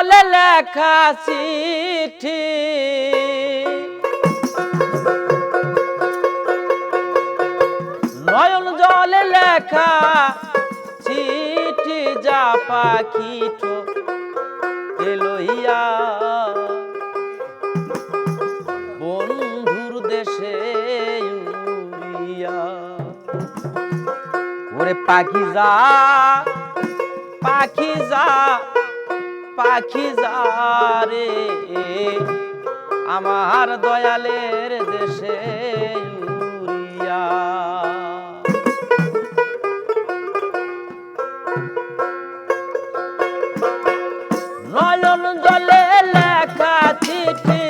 জলে লেখা চিঠি নয়ন জলে লেখা চিঠি যা পাখি লইয়া বন্ধুর দেশে উড়িয়া ওরে পাখি যা পাখি যা পাখি যা রে আমার দয়ালের দেশে উড়িয়া নয়ন জলে লেখা চিঠি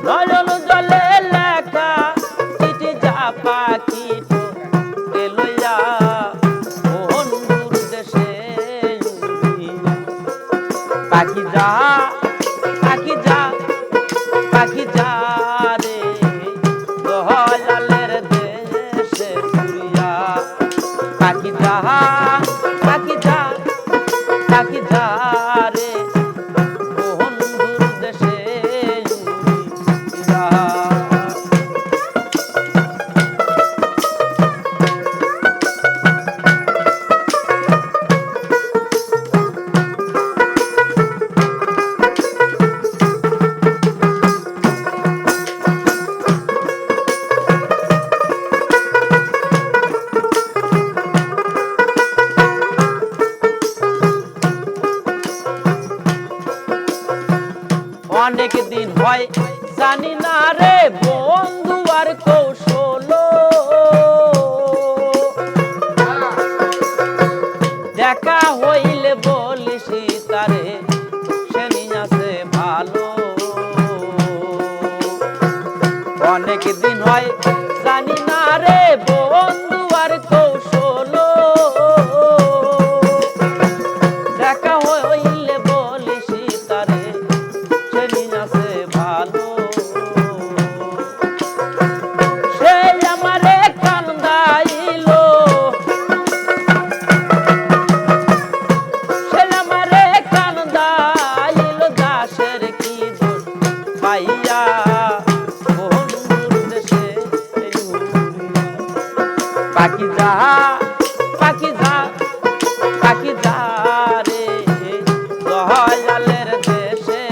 নয়ন জলে লেখা চিঠি যা পাখি লইয়া বন্ধুর দেশে পাখি যা পাখি যা পাখি যা রে দয়ালের দেশে উড়িয়া পাখি যা পাখি যা পাখি যা রে বন্ধুর দেশে উড়িয়া অনেক দিন হয় জানি না রে বন্ধু আর কৌশল দেখা হইলে বলিস তারে সে আছে ভালো অনেক দিন হয় জানি না রে বন্ধু আর কৌশল দেখা হইলে বলিস তারে ভালো সে আমারে কান্দাইল সে আমারে কান্দাইল দাসের কি দোষ পাইয়া বন্ধুর দেশে পাখি যা পাখি যা পাখি যা রে দয়ালের দেশে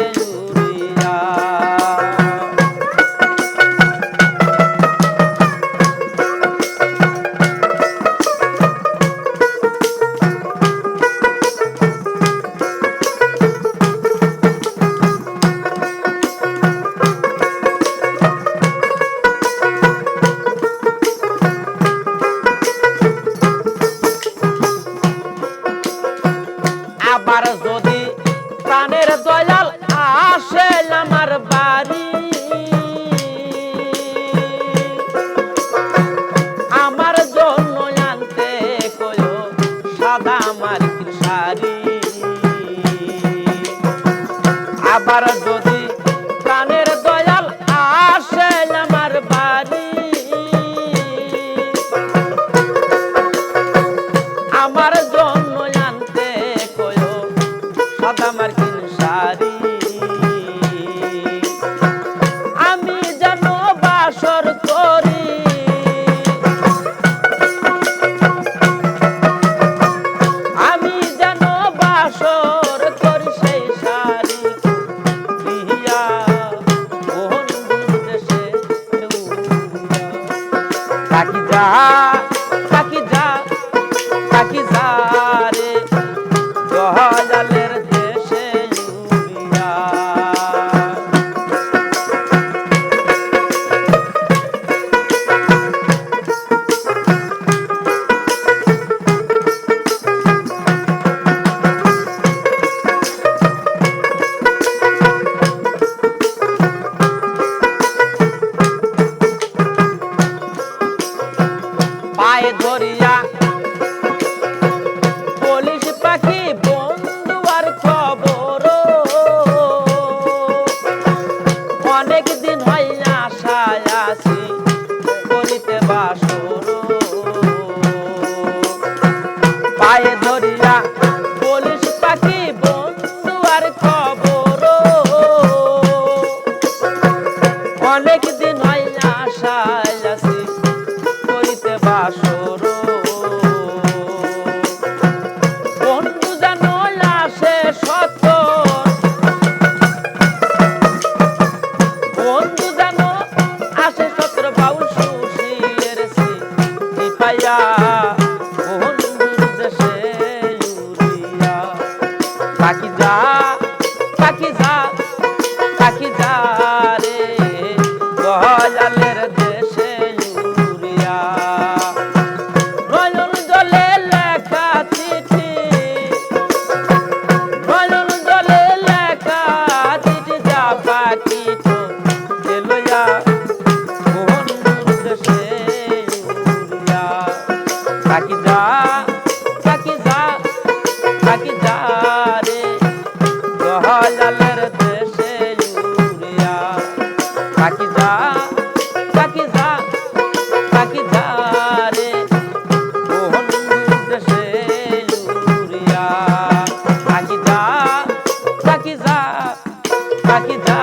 আবার যদি প্রাণের দয়াল আসে আমার বাড়ি আমার জন্য আনতে কয়ো সাদা মার্কিন শাড়ি আবার যদি প্রাণের দয়াল আসে আমার বাড়ি আমার জন্য আনতে কয়ো সাদা মার্কিন শাড়ি আমি যেন বাসর করি আমি যেন বাসর করি সেই শাড়ি দিয়া বন্ধুর দেশে পাখি যা পাখি যা পাখি যা রে দয়ালের দেশে উড়িয়া পায়ে ধরিয়া বলিস পাখি বন্ধু আর খবর অনেক দিন হয় আশায় আছি বলিতে বাসর পায়ে ধরিয়া বাসর বন্ধু যেন আসে সত্য বন্ধু যেন আসে সত্য বাউল সুশীলের স্মৃতি পাইয়া বন্ধুর দেশে উড়িয়া পাখি যা পাখি যা পাখি যা রে দয়ালের দেশে উড়িয়া নয়ন জলে লেখা চিঠি নয়ন জলে লেখা চিঠি যা পাখি তো লইয়া বন্ধুর দেশে উড়িয়া পাখি যা পাখি যা পাখি যা রে দয়ালের দেশে উড়িয়া পাখি যা পাখি যা পাখি যা রে বন্ধুর দেশে উড়িয়া পাখি যা পাখি যা পাখি যা